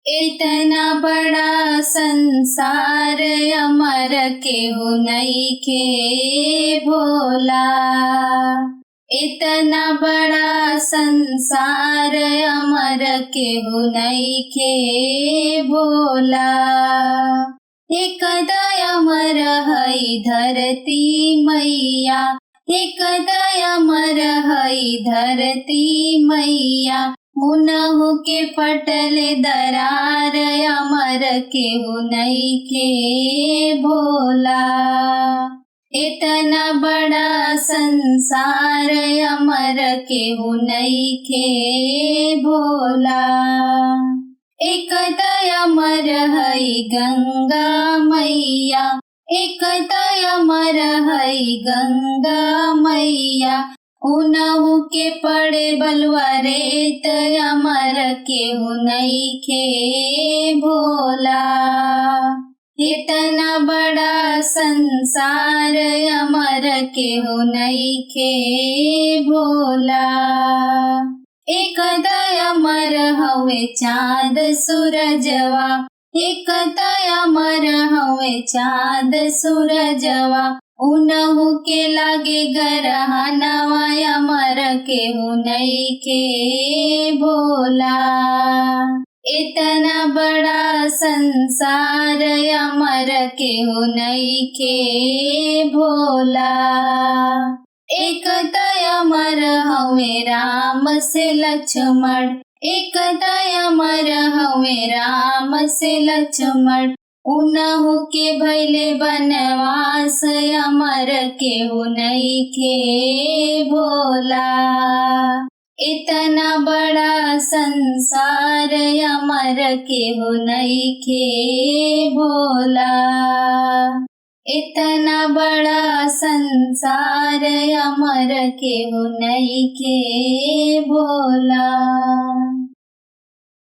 इतना बड़ा संसार अमर केहू नइखे भोला। इतना बड़ा संसार अमर केहू नइखे भोला। एक अमर हई धरती मैया, एक अमर हई धरती मैया। उनहु के पटले दरार अमर केहू नइखे भोला। इतना बड़ा संसार अमर केहू नइखे भोला। एक अमर हई गंगा मैया, एक अमर हई गंगा मैया। उनहु के पड़े बलुआ रेत अमर केहू नइखे भोला। इतना बड़ा संसार अमर केहू नइखे भोला। एक अमर हवे चाँद सूरजवा, एक अमर हवे चाँद सूरजवा। उनहु के लागे गरहनवा अमर केहू नइखे भोला। इतना बड़ा संसार अमर केहू नइखे भोला। एक अमर हवे राम से लक्ष्मण, एक अमर हवे राम से लक्ष्मण। उनहु के भइले बनवास अमर केहू नइखे भोला। इतना बड़ा संसार अमर केहू नइखे भोला। इतना बड़ा संसार अमर केहू नइखे भोला।